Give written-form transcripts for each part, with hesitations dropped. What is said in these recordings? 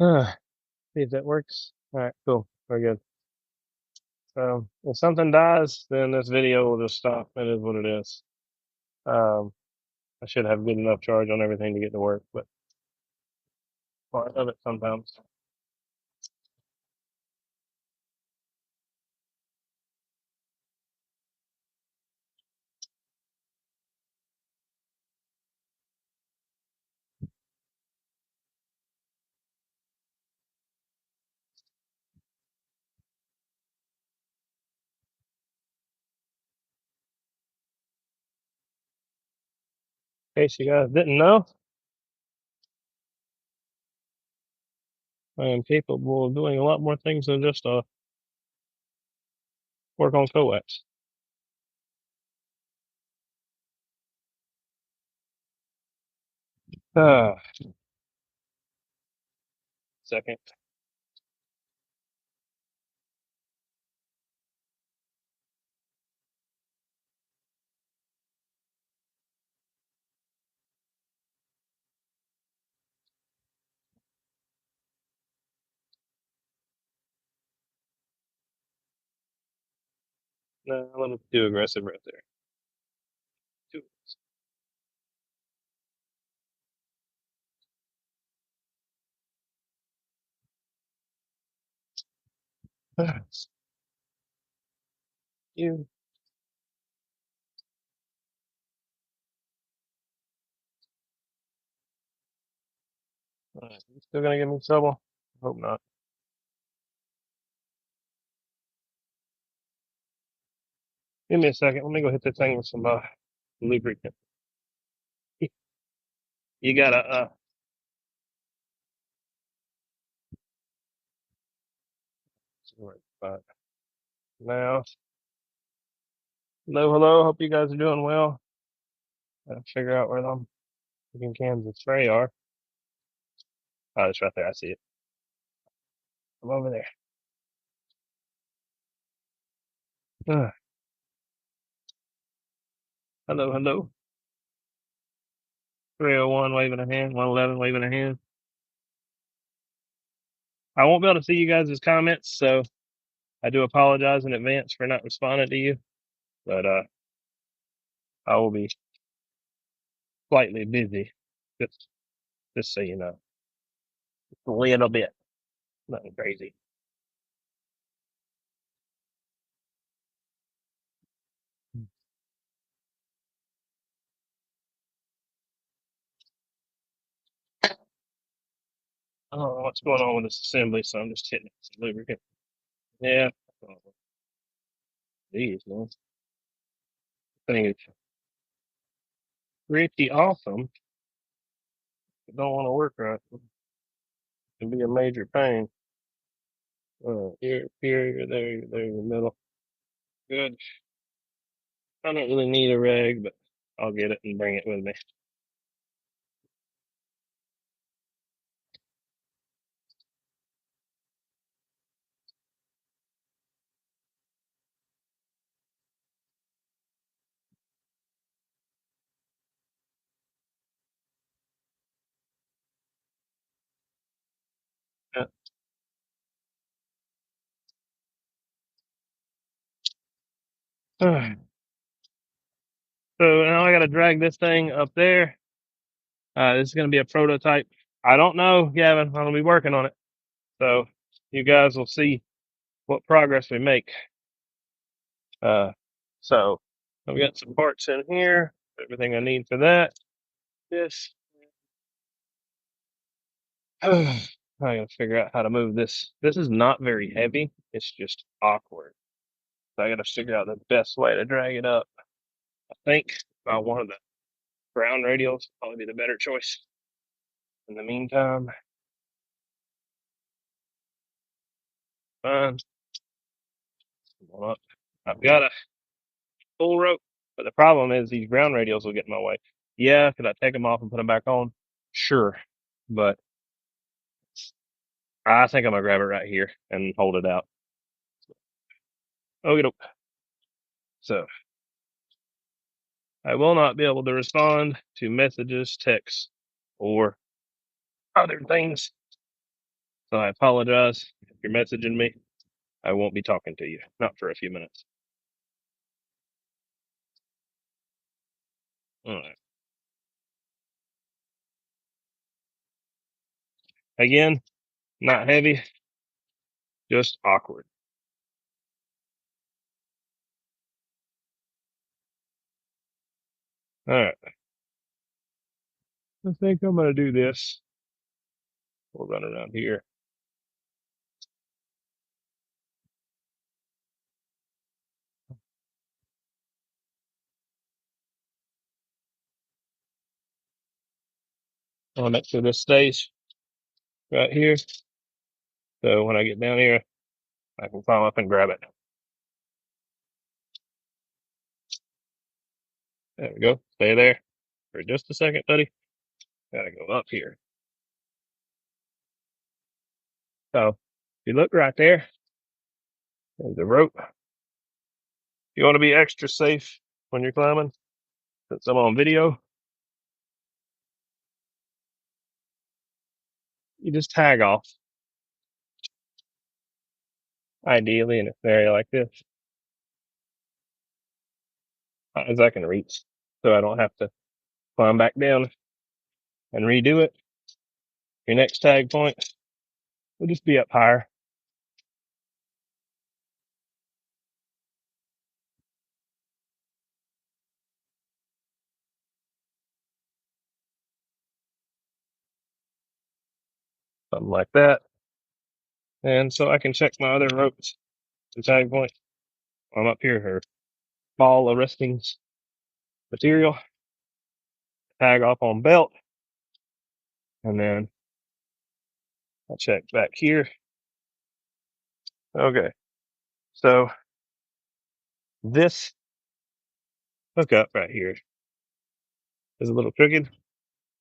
See if that works. All right, cool. Very good. So if something dies, then this video will just stop. It is what it is. Um, I should have good enough charge on everything to get to work, but part of it sometimes. In case you guys didn't know, I am capable of doing a lot more things than just work on coax. Ah, second. No, a little too aggressive right there. Too aggressive. You. You still gonna give me trouble? Hope not. Give me a second. Let me go hit this thing with some lubricant. You gotta now. Hello, hello. Hope you guys are doing well. Gotta figure out where them freaking cans of spray are. Oh, it's right there. I see it. I'm over there. Hello, hello. 301 waving a hand. 111 waving a hand. I won't be able to see you guys' comments, so I do apologize in advance for not responding to you. But I will be slightly busy. Just just so you know. A little bit. Nothing crazy. I don't know what's going on with this assembly, so I'm just hitting it with some lubricant. Yeah. These, man. Thing is pretty awesome. But don't want to work right. It can be a major pain. Here, you're there, you're there in the middle. Good. I don't really need a rag, but I'll get it and bring it with me. Yeah. So now I got to drag this thing up there. This is going to be a prototype. I don't know, Gavin. I'm going to be working on it. So you guys will see what progress we make. Uh, so I've got some parts in here, everything I need for that. This. I gotta figure out how to move this. This is not very heavy. It's just awkward. So I gotta figure out the best way to drag it up. I think one of the ground radials would probably be the better choice. In the meantime, fine. Come on up. I've got a full rope, but the problem is these ground radials will get in my way. Yeah, could I take them off and put them back on? Sure, but I think I'm gonna grab it right here and hold it out. Okay, so I will not be able to respond to messages, texts, or other things So I apologize if you're messaging me. I won't be talking to you, not for a few minutes. All right. Again, not heavy, just awkward. All right. I think I'm going to do this. We'll run around here. I'll make sure this stays right here. So when I get down here, I can climb up and grab it. There we go. Stay there for just a second, buddy. Gotta go up here. So if you look right there, there's a rope. You want to be extra safe when you're climbing, since I'm on video, you just tag off. Ideally in an area like this, as I can reach, so I don't have to climb back down and redo it. Your next tag point will just be up higher. Something like that. And so I can check my other ropes to tag point. I'm up here, her ball arresting material, tag off on belt, and then I'll check back here. Okay, so this hookup right here is a little crooked.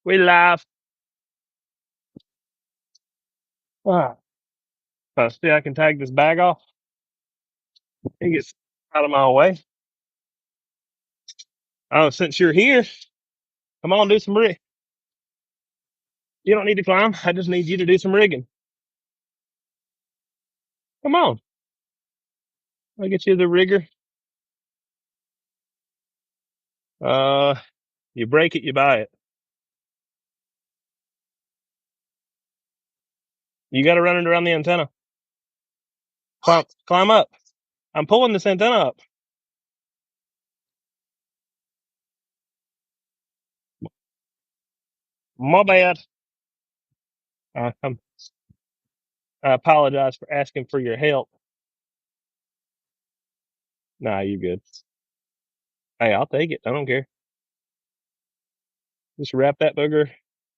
We live. See, I can tag this bag off. It gets out of my way. Oh, since you're here, come on, do some rig. You don't need to climb. I just need you to do some rigging. Come on. I'll get you the rigger. You break it, you buy it. You got to run it around the antenna. Climb up. I'm pulling this antenna up. My bad. I apologize for asking for your help. Nah, you good. Hey, I'll take it. I don't care. Just wrap that booger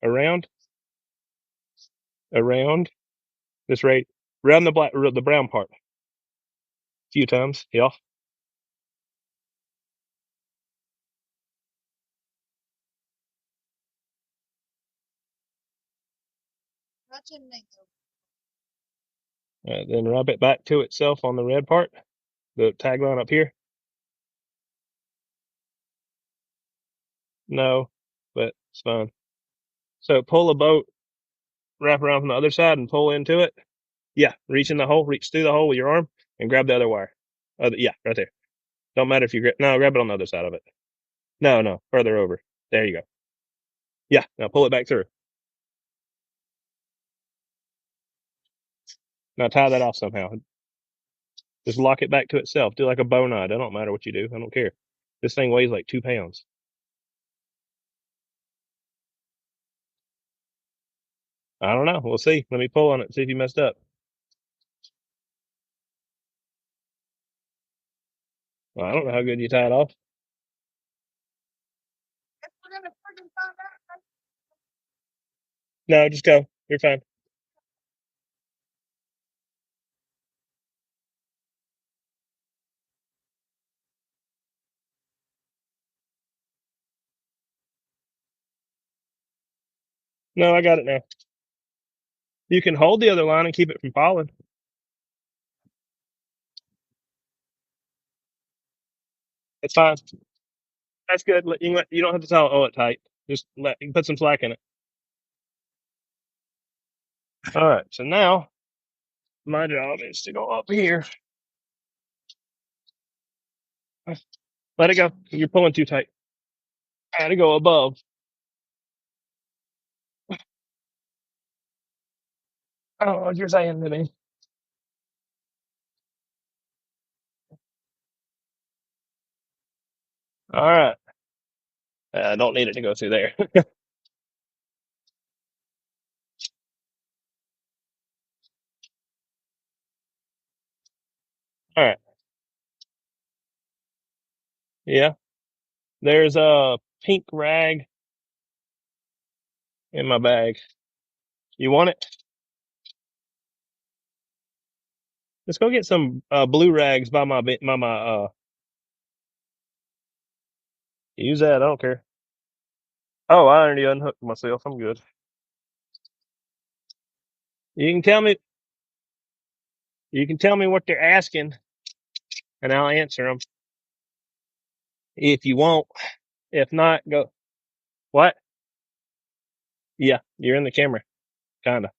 around this right around the brown part a few times. Yeah. Then wrap it back to itself on the red part, the tagline up here. No, but it's fine. So pull a boat, wrap around from the other side and pull into it. Yeah, reach in the hole, reach through the hole with your arm and grab the other wire. Yeah, right there. Don't matter if you grab it on the other side of it. No, further over. There you go. Yeah, now pull it back through. Now tie that off somehow. Just lock it back to itself. Do like a bow knot. It don't matter what you do. I don't care. This thing weighs like 2 pounds. I don't know. We'll see. Let me pull on it and see if you messed up. Well, I don't know how good you tie it off. No, just go. You're fine. No, I got it now. You can hold the other line and keep it from falling. It's fine. That's good. You don't have to tell it tight. Just you can put some slack in it. All right. So now My job is to go up here. Let it go. You're pulling too tight. I gotta go above. I don't know what you're saying to me. All right. I don't need it to go through there. All right. Yeah. There's a pink rag in my bag. You want it? Let's go get some blue rags by my. Use that. I don't care. Oh, I already unhooked myself. I'm good. You can tell me. You can tell me what they're asking, and I'll answer them if you want. If not, go. What? Yeah, you're in the camera, kinda.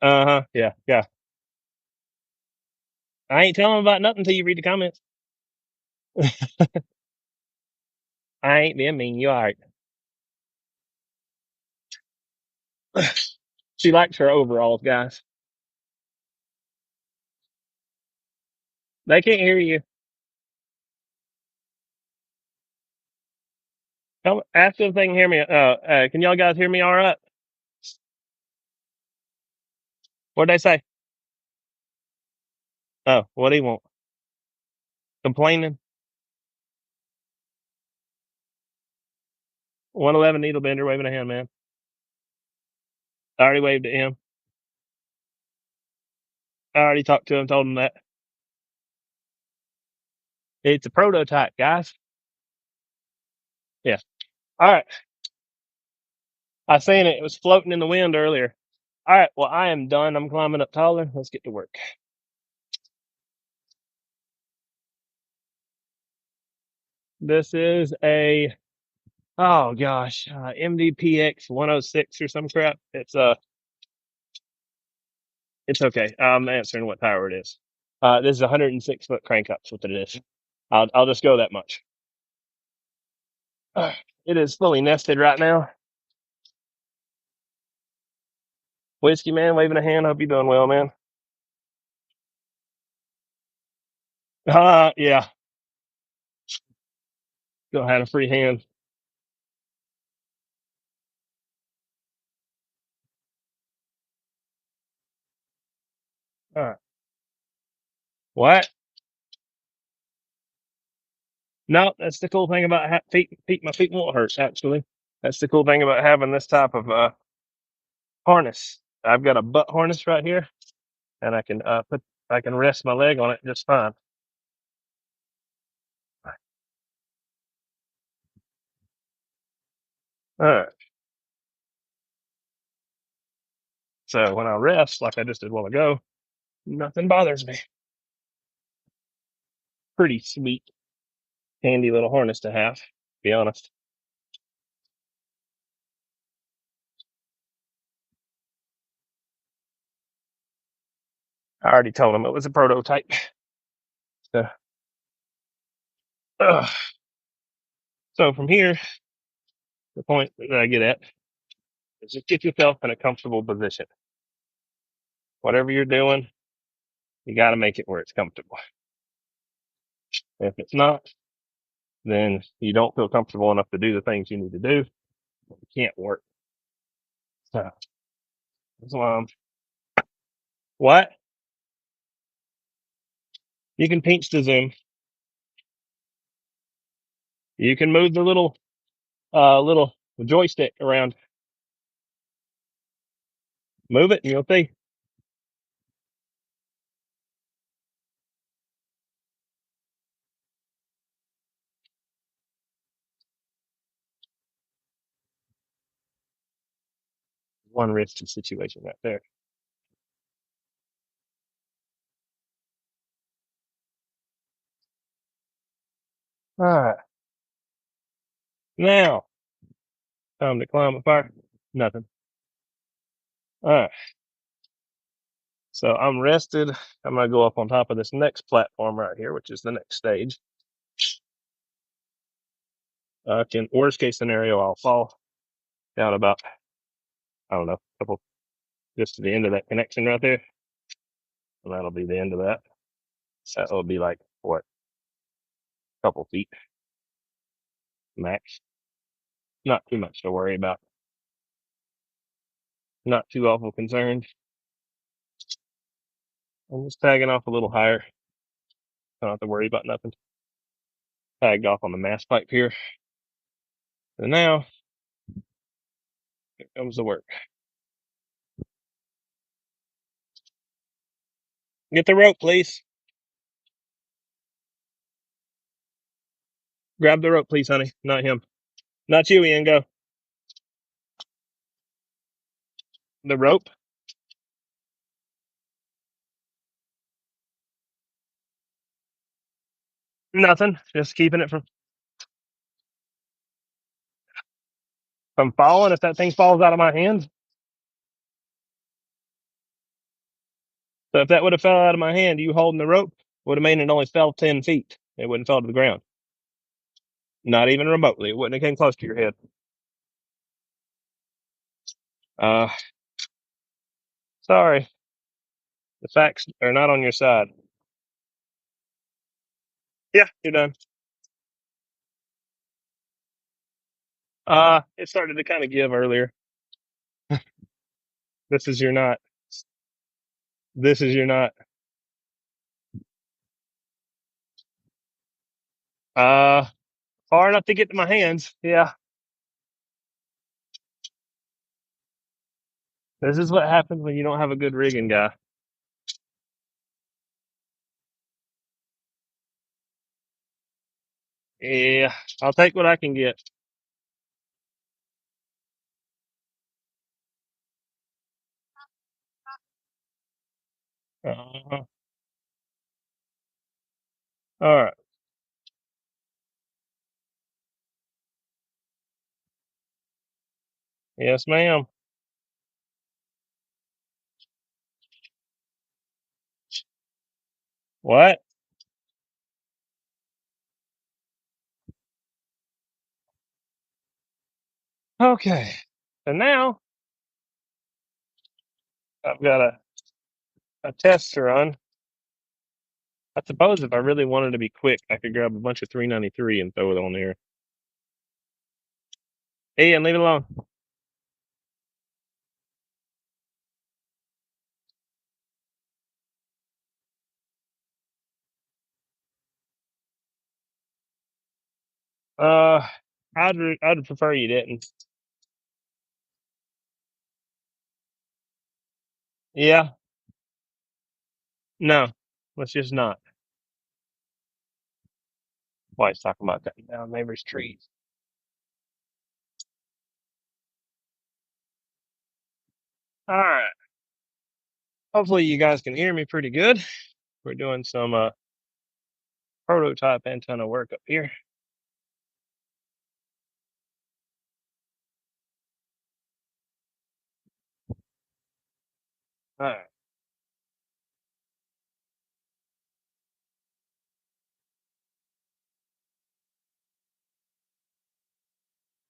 Uh huh. Yeah, yeah. I ain't telling about nothing until you read the comments. I ain't being mean. You all right? She likes her overalls, guys. They can't hear you. Ask them if they can hear me. Can y'all guys hear me all right? What'd they say? Oh, what do you want? Complaining? 111 needle bender waving a hand, man. I already waved at him. I already talked to him, told him that. It's a prototype, guys. Yeah. All right. I seen it. It was floating in the wind earlier. All right. Well, I am done. I'm climbing up taller. Let's get to work. This is a, oh gosh, MDPX 106 or some crap. It's okay. I'm answering what power it is. This is a 106 foot crank up. That's what it is. I'll just go that much. It is fully nested right now. Whiskey man waving a hand. Hope you're doing well, man. Yeah. Still had a free hand. All right. What? No, that's the cool thing about feet. My feet won't hurt. Actually, that's the cool thing about having this type of harness. I've got a butt harness right here, and I can rest my leg on it just fine. All right. So when I rest, like I just did a while ago, nothing bothers me. Pretty sweet, handy little harness to have. To be honest. I already told him it was a prototype. So, uh, so from here, the point that I get at is just get yourself in a comfortable position. Whatever you're doing, you got to make it where it's comfortable. If it's not, then you don't feel comfortable enough to do the things you need to do. It can't work. So that's why what? You can pinch to zoom. You can move the little joystick around. Move it and you'll see. One risky situation right there. All right. Now, time to climb a fire. Nothing. All right. So I'm rested. I'm gonna go up on top of this next platform right here, which is the next stage. Can worst case scenario, I'll fall down about, I don't know, a couple, just to the end of that connection right there, and that'll be the end of that. So it'll be like what, a couple feet max. Not too much to worry about. Not too awful concerned. I'm just tagging off a little higher. Don't have to worry about nothing. Tagged off on the mast pipe here. And now, here comes the work. Get the rope, please. Grab the rope, please, honey. Not him. Not you, Ian. Go. The rope? Nothing. Just keeping it from falling. If that thing falls out of my hands. So if that would have fell out of my hand, you holding the rope would have made it only fell 10 feet. It wouldn't fall to the ground. Not even remotely. It wouldn't have came close to your head. Uh, sorry. The facts are not on your side. Yeah, you're done. It started to kind of give earlier. This is your knot. This is your knot. Uh, far enough to get to my hands. Yeah. This is what happens when you don't have a good rigging guy. Yeah, I'll take what I can get. Uh, all right. Yes, ma'am. What? Okay. So now I've got a test to run. I suppose if I really wanted to be quick, I could grab a bunch of 393 and throw it on there. Ian, leave it alone. Uh, I'd prefer you didn't. Yeah. No. Let's just not. Why he's talking about cutting down neighbors' trees. All right. Hopefully you guys can hear me pretty good. We're doing some prototype antenna work up here. All right.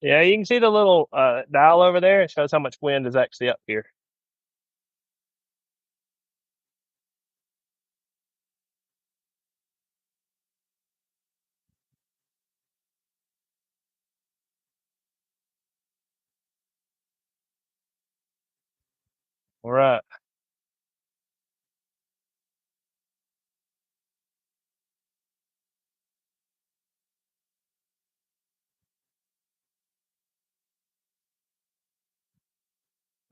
Yeah, you can see the little dial over there. It shows how much wind is actually up here. All right.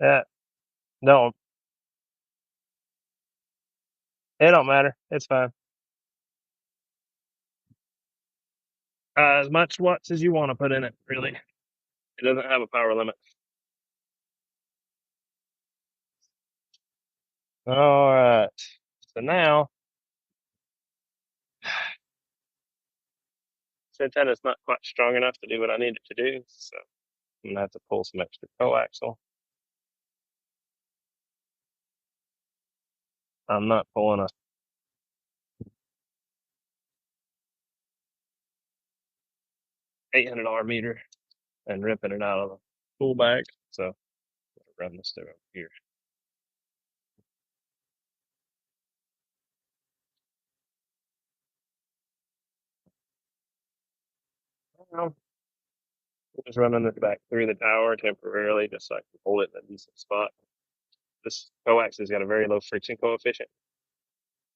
That don't it don't matter. It's fine. As much watts as you want to put in it, really. It doesn't have a power limit. All right. So now, this antenna's not quite strong enough to do what I need it to do, so I'm gonna have to pull some extra coaxial. I'm not pulling a $800 meter and ripping it out of the tool bag. So run this through over here. Well, I'm just running it back through the tower temporarily, just so I can hold it in a decent spot. This coax has got a very low friction coefficient,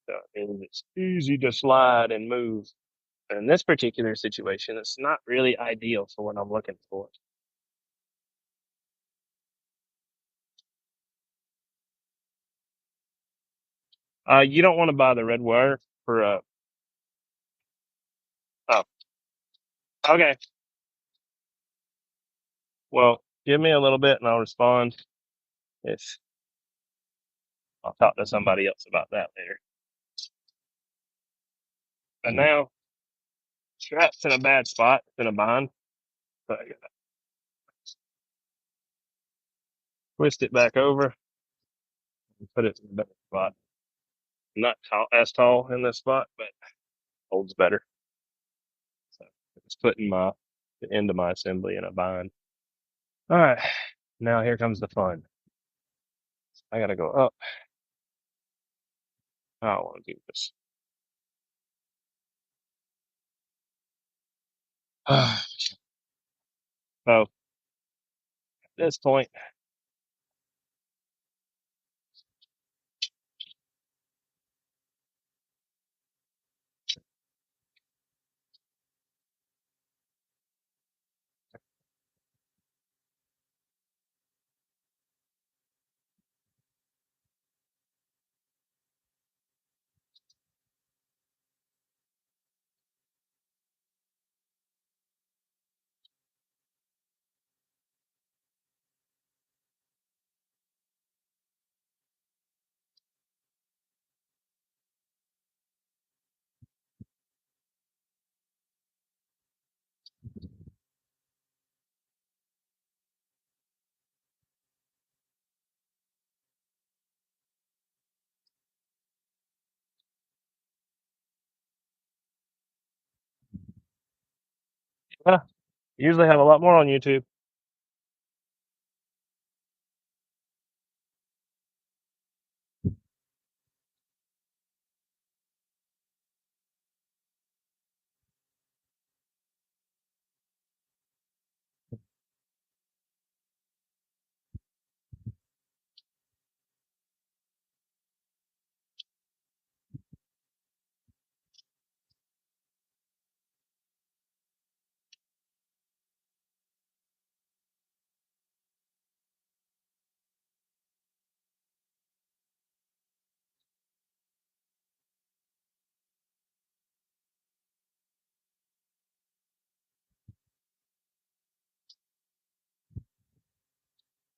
so it means it's easy to slide and move. In this particular situation, it's not really ideal for what I'm looking for. You don't want to buy the red wire for oh, okay. Well, give me a little bit and I'll respond. If I'll talk to somebody else about that later. But now, strap's in a bad spot. It's in a bind. So I gotta twist it back over and put it in a better spot. Not as tall in this spot, but holds better. So it's putting the end of my assembly in a bind. All right, now here comes the fun. I gotta go up. I don't want to do this. So at this point, uh, usually have a lot more on YouTube.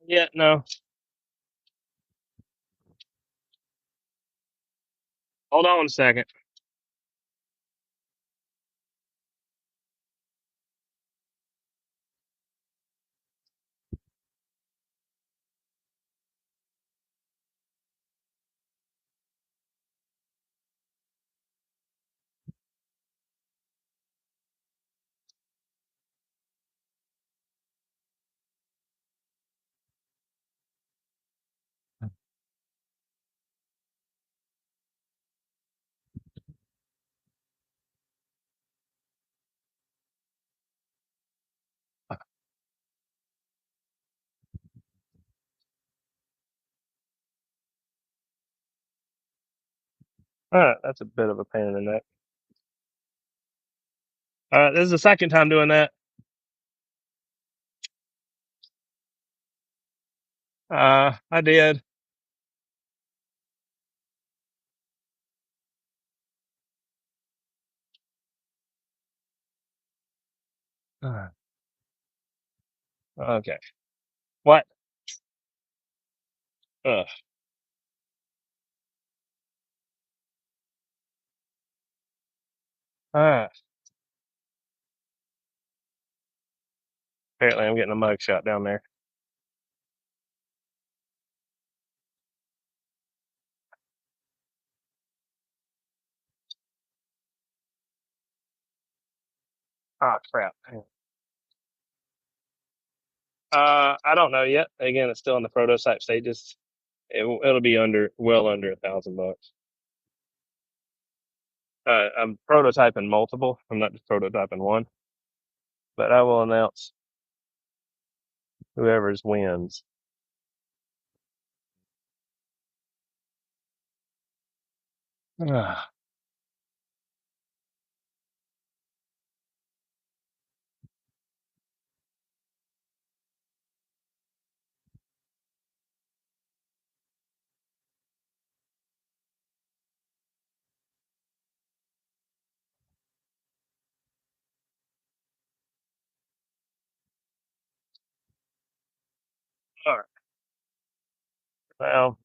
Yeah, no. Hold on a second. All right, that's a bit of a pain in the neck. All right, this is the second time doing that. I did. Okay. What? Ugh. Ah, apparently I'm getting a mug shot down there. Oh crap. I don't know yet. Again, it's still in the prototype stages. It'll be well under $1,000. I'm prototyping multiple. I'm not just prototyping one, but I will announce whoever's wins. Ah, all right. Well,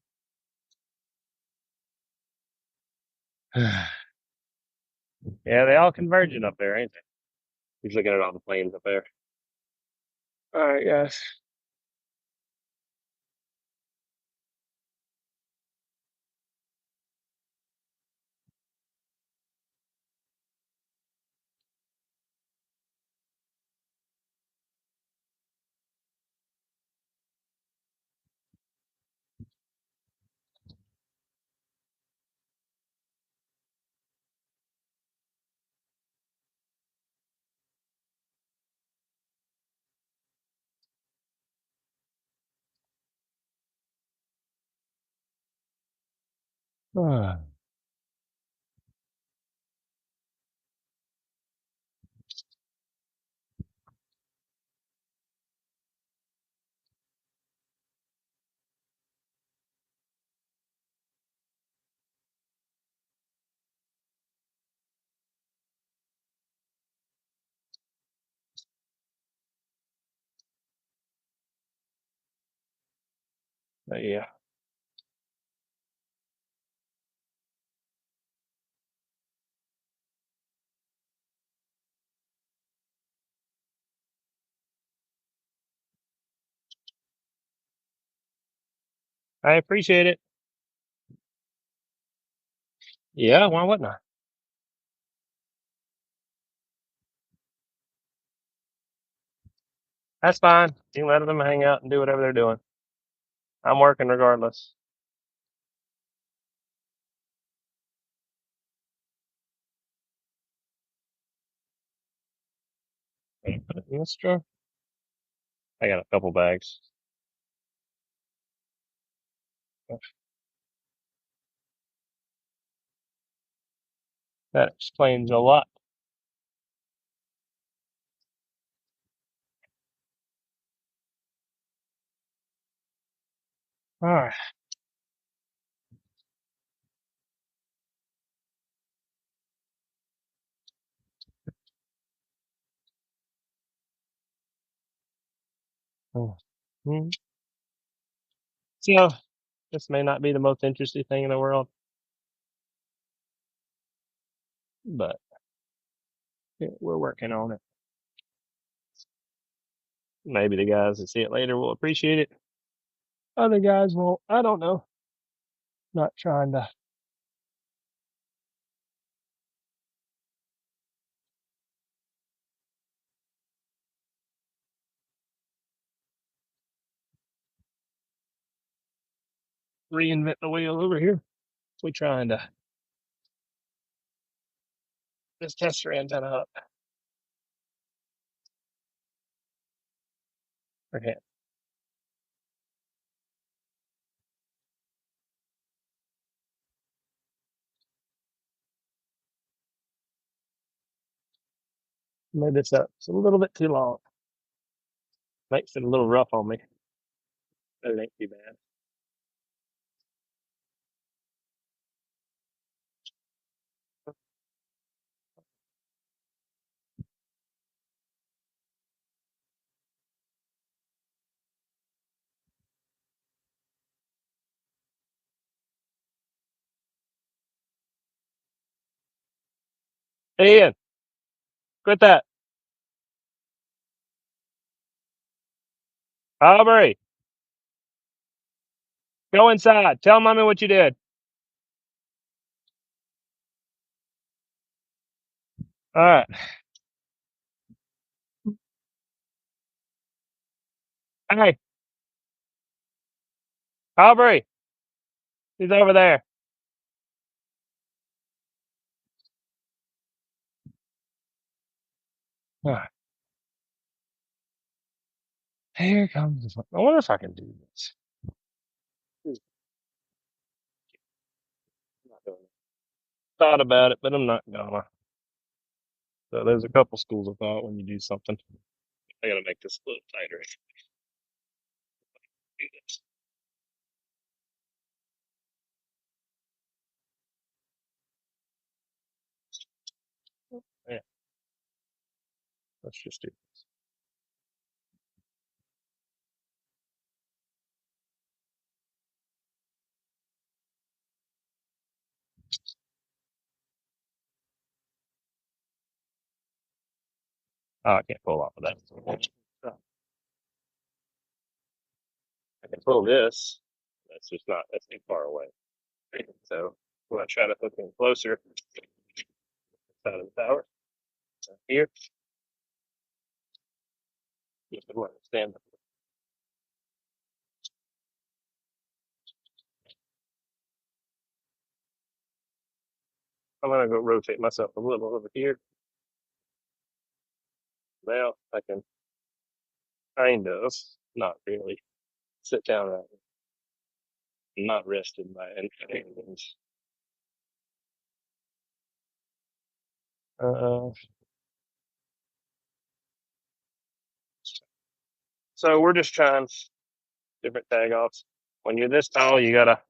yeah, they all converging up there, ain't they? He's looking at all the planes up there. All right, guys. Ah, yeah. I appreciate it. Yeah, why wouldn't I? That's fine. You can let them hang out and do whatever they're doing. I'm working regardless. That's true. I got a couple bags. That explains a lot. All right. Mhm. So this may not be the most interesting thing in the world, but yeah, we're working on it. Maybe the guys that see it later will appreciate it. Other guys won't. I don't know. Not trying to reinvent the wheel over here. We're trying to just test your antenna up. Okay. Made this up. It's a little bit too long. Makes it a little rough on me. But it ain't too bad. Hey Ian, quit that. Aubrey, go inside. Tell mommy what you did. All right. Hey, Aubrey, he's over there. Ah, here comes the fun. I wonder if I can do this. Hmm, I'm not doing it. Thought about it, but I'm not gonna. So there's a couple schools of thought when you do something. I gotta make this a little tighter. Do this. Yeah, let's just do this. Oh, I can't pull off of that. Oh, I can pull this. That's just not. That's too far away. So I'm gonna try to hook in closer side of the tower. Here, you can stand. I'm gonna go rotate myself a little over here. Now I can kind of, not really, sit down right. Not rested by any means. Uh, so we're just trying different tag offs. When you're this tall, you gotta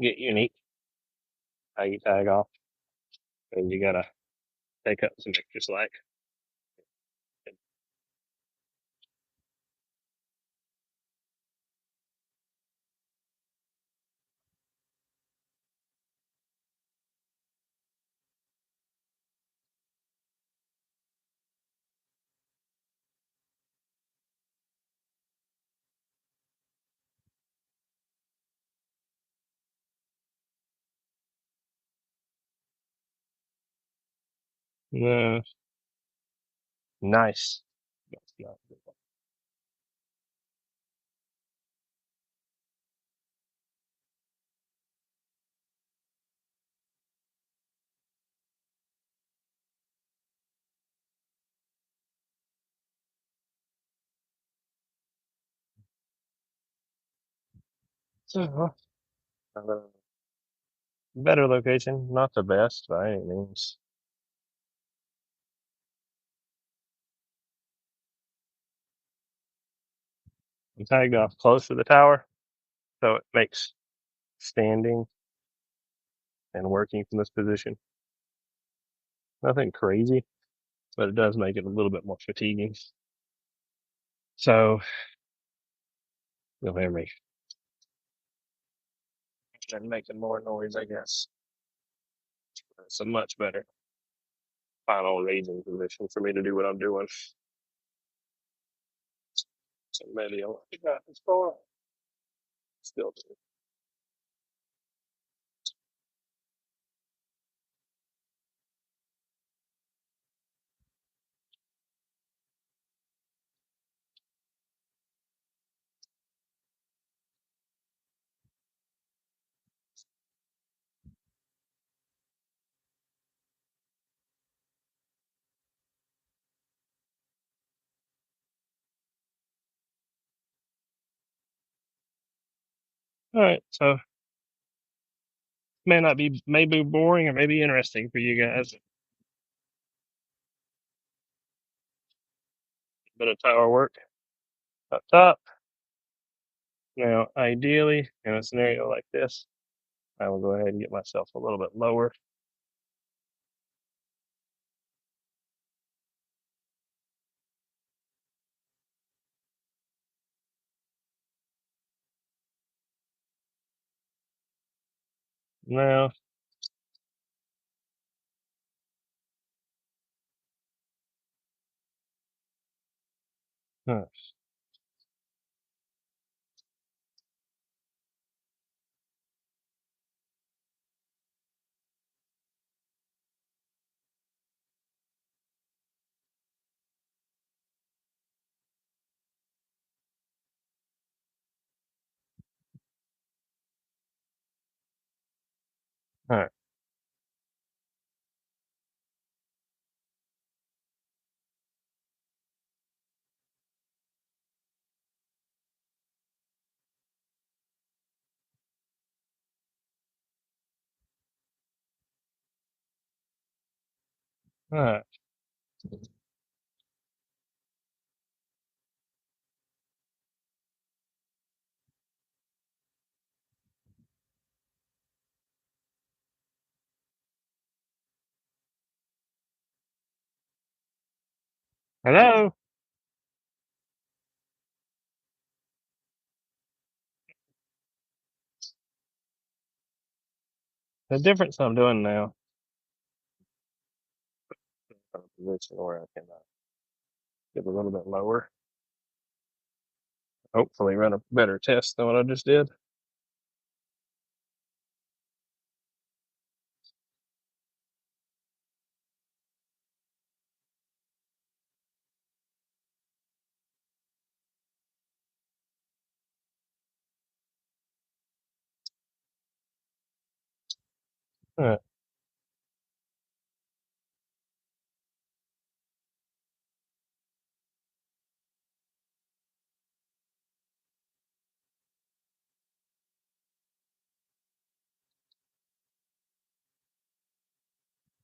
get unique how you tag off, and you gotta take up some extra slack. Uh, nice. That's not good. So, better location, not the best by any means. I'm tagged off close to the tower, so it makes standing and working from this position nothing crazy, but it does make it a little bit more fatiguing. So you'll hear me and making more noise, I guess. It's a much better final raising position for me to do what I'm doing. So maybe I'll got this far. Still do. All right, so may not be maybe boring or maybe interesting for you guys. Bit of tower work up top. Now, ideally, in a scenario like this, I will go ahead and get myself a little bit lower. Now, huh, All right. All right. Hello. The difference I'm doing now, position where I can get a little bit lower. Hopefully run a better test than what I just did. All right.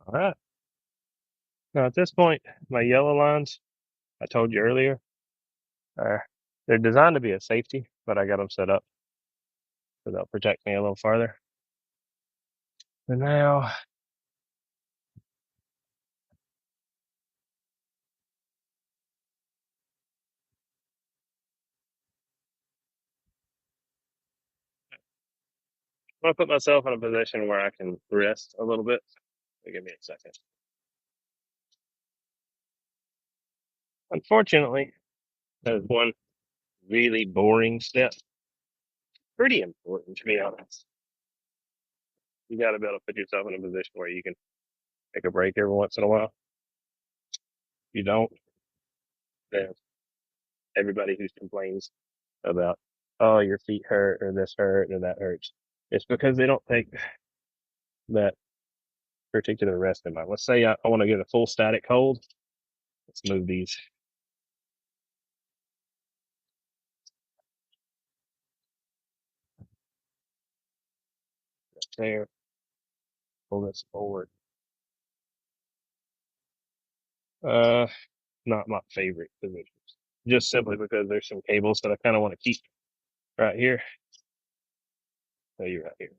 All right. Now at this point, my yellow lines, I told you earlier, are they're designed to be a safety, but I got them set up so they'll protect me a little farther. And now, I'm gonna put myself in a position where I can rest a little bit. Give me a second. Unfortunately, there's one really boring step. Pretty important, to be honest. You got to be able to put yourself in a position where you can take a break every once in a while. If you don't, then everybody who complains about, oh, your feet hurt or this hurt or that hurts, it's because they don't take that particular rest in mind. Let's say I want to get a full static hold. Let's move these there, pull this forward. Uh, Not my favorite positions, just simply because there's some cables that I kind of want to keep right here. So you're right here.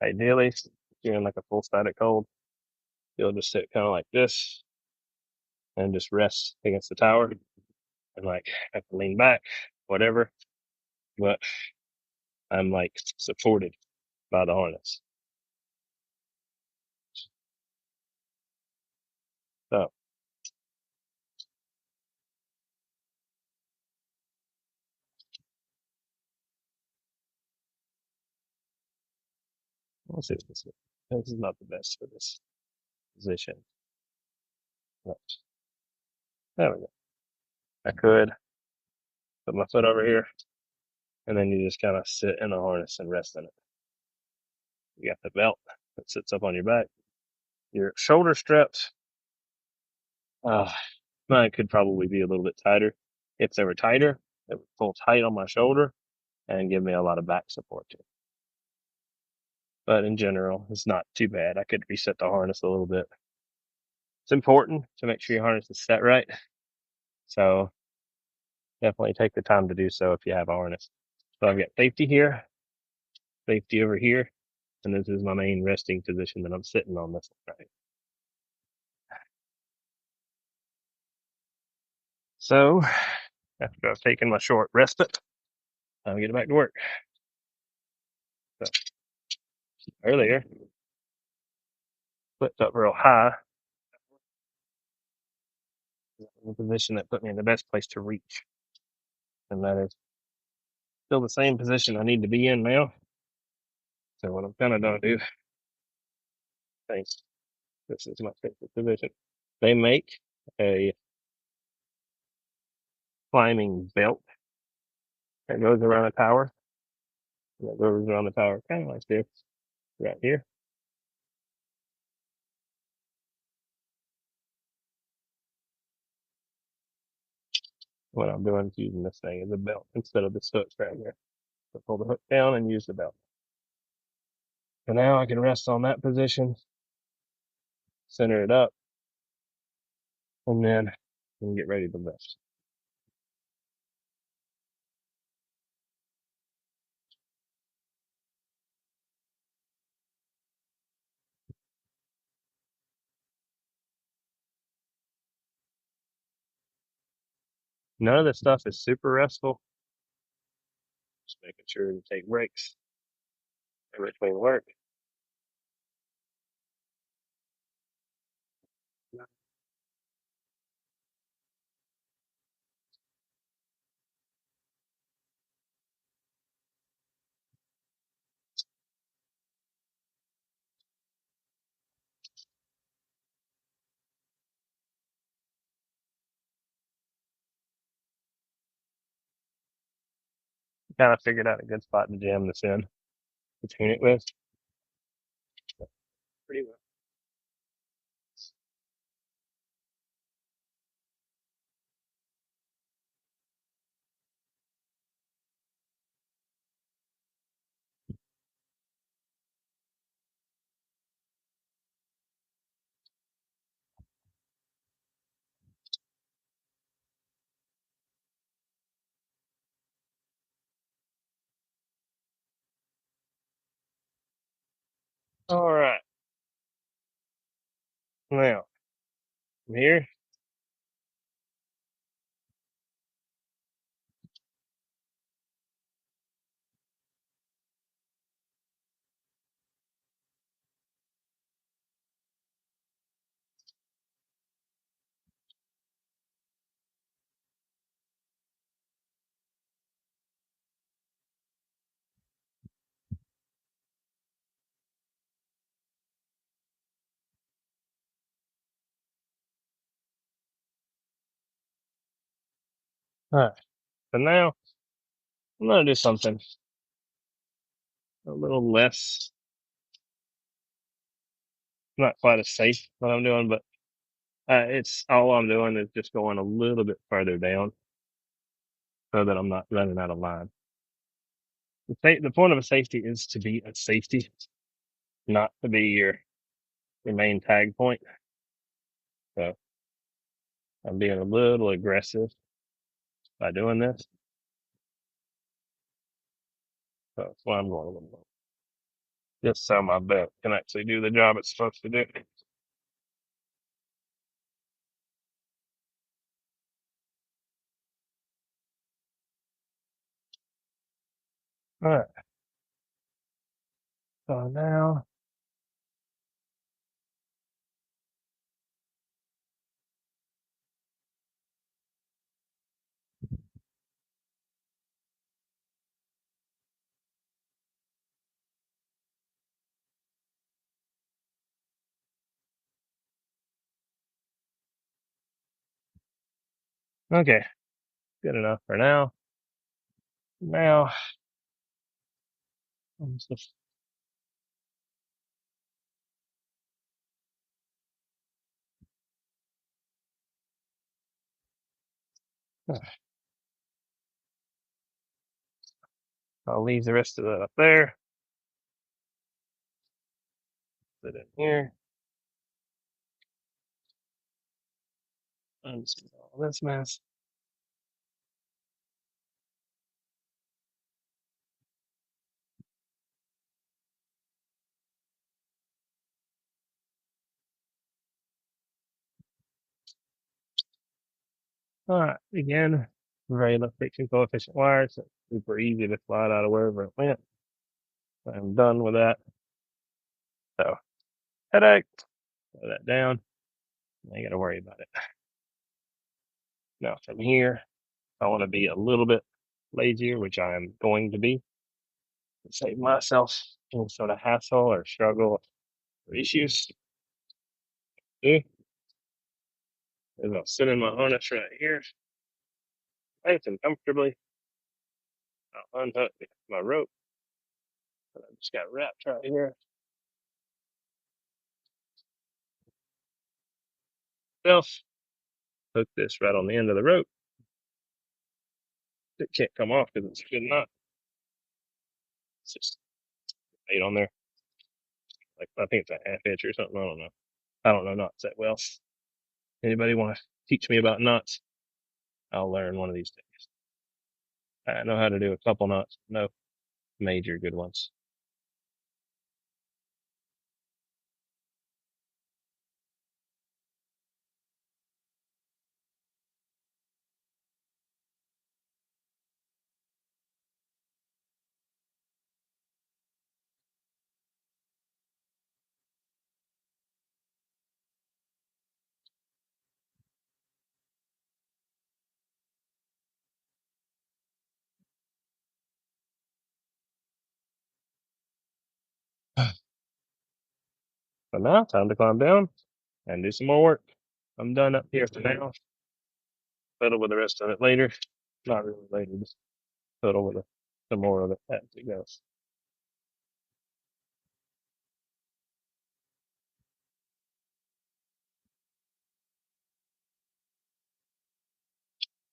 Ideally, if you're in like a full static hold, you'll just sit kind of like this and just rest against the tower and like have to lean back, whatever. But I'm like supported by the harness. So let's see what this is. This is not the best for this position. But there we go. I could put my foot over here and then you just kind of sit in the harness and rest in it. You got the belt that sits up on your back. Your shoulder straps, uh, mine could probably be a little bit tighter. If they were tighter, it would pull tight on my shoulder and give me a lot of back support too. But in general, it's not too bad. I could reset the harness a little bit. It's important to make sure your harness is set right. So definitely take the time to do so if you have a harness. So I've got safety here, safety over here, and this is my main resting position that I'm sitting on this one, right. So after I've taken my short respite, I'll get back to work. So earlier, flipped up real high in the position that put me in the best place to reach. And that is still the same position I need to be in now. So what I'm kind of going to do, thanks, this is my favorite position. They make a climbing belt that goes around a tower. That goes around the tower, kind of like this, right here. What I'm doing is using this thing as a belt instead of this hook right here. So pull the hook down and use the belt. So now I can rest on that position, center it up, and then I can get ready to lift. None of this stuff is super restful. Just making sure to take breaks in between work. Kind of figured out a good spot to jam this in between it with. Pretty well. All right. Now, from here, all right. So now I'm going to do something a little less, not quite as safe what I'm doing, but it's all I'm doing is just going a little bit further down so that I'm not running out of line. The point of a safety is to be a safety, not to be your main tag point. So I'm being a little aggressive by doing this. So that's why I'm going a little low. Just so my belt can actually do the job it's supposed to do. All right. So now, okay, good enough for now. Now, I'm just, I'll leave the rest of that up there. Put it in here. Unscrew all this mess. All right, again, very low friction coefficient wire, so it's super easy to slide out of wherever it went. I'm done with that. So, headache, throw that down. I ain't got to worry about it. Now, from here, I want to be a little bit lazier, which I am going to be, to save myself any sort of hassle or struggle or issues. Do is I'll sit in my harness right here. nice and comfortably. I'll unhook my rope that I just got wrapped right here. Self hook this right on the end of the rope. It can't come off because it's a good knot. It's just made on there. Like I think it's a half inch or something. I don't know. I don't know knots that well. Anybody want to teach me about knots? I'll learn one of these days. I know how to do a couple knots, no major good ones. But now, time to climb down and do some more work. I'm done up here for now. Fiddle with the rest of it later. Not really later, just fiddle with some more of it as it goes.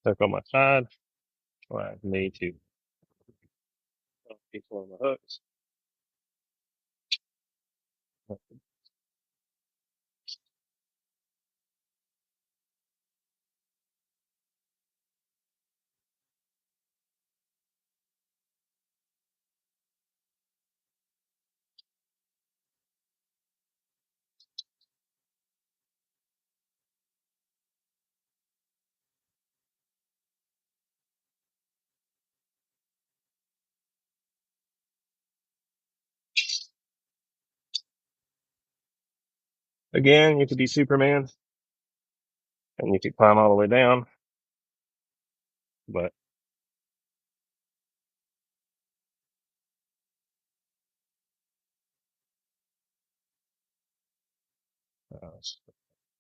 Hook on my side. I need to keep one of the hooks. Again, you could be Superman and you could climb all the way down, but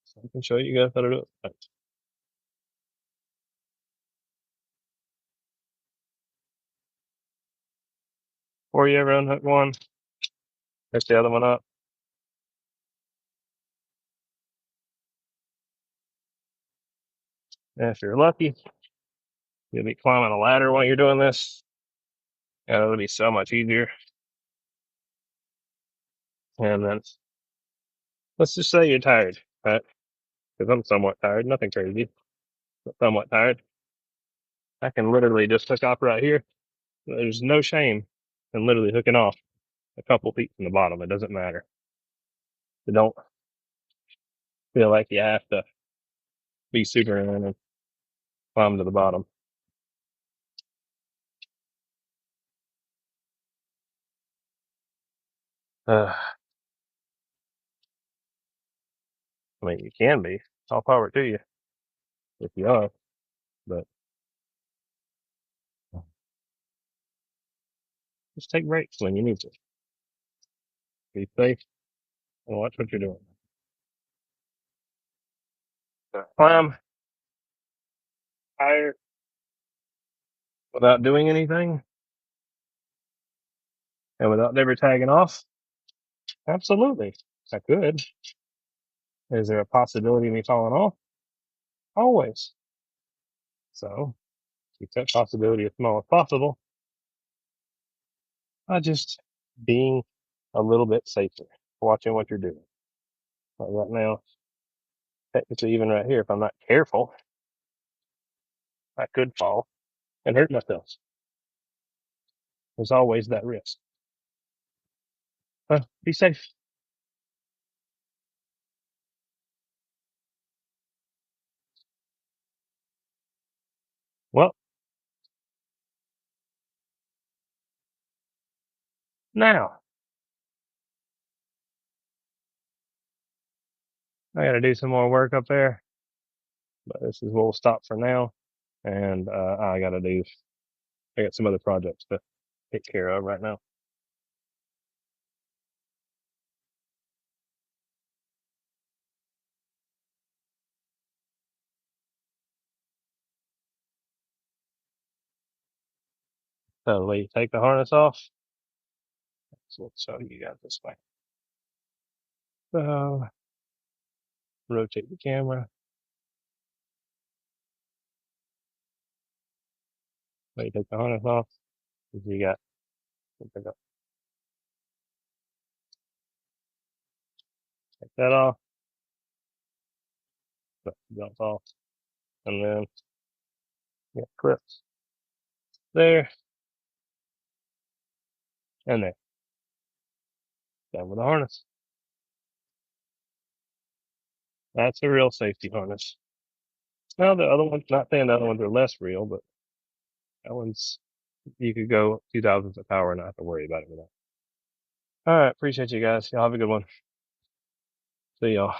so I can show you guys how to do it. Before you ever unhook one, hook the other one up. And if you're lucky, you'll be climbing a ladder while you're doing this. And it'll be so much easier. And then let's just say you're tired, right? Because I'm somewhat tired, nothing crazy, but somewhat tired. I can literally just hook off right here. There's no shame in literally hooking off a couple feet from the bottom. It doesn't matter. You don't feel like you have to be Superman and climb to the bottom. Uh, I mean, you can be. All power to you if you are, but just take breaks when you need to. Be safe and watch what you're doing. Climb higher without doing anything and without ever tagging off? Absolutely. I could. Is there a possibility of me falling off? Always. So keep that possibility as small as possible by just being a little bit safer, watching what you're doing. Like right now, technically, even right here, if I'm not careful, I could fall and hurt myself. There's always that risk. Be safe. Well, now I got to do some more work up there, but this is where we'll stop for now. And I got some other projects to take care of right now. So the way you take the harness off, so we'll show you guys this way. So rotate the camera. Way you take the harness off, you got take that off, put the belt off, and then you got clips there and there. Done with the harness. That's a real safety harness. Now the other ones, not saying the other ones are less real, but that one's, you could go 2,000s of power and not have to worry about it with that. All right. Appreciate you guys. Y'all have a good one. See y'all.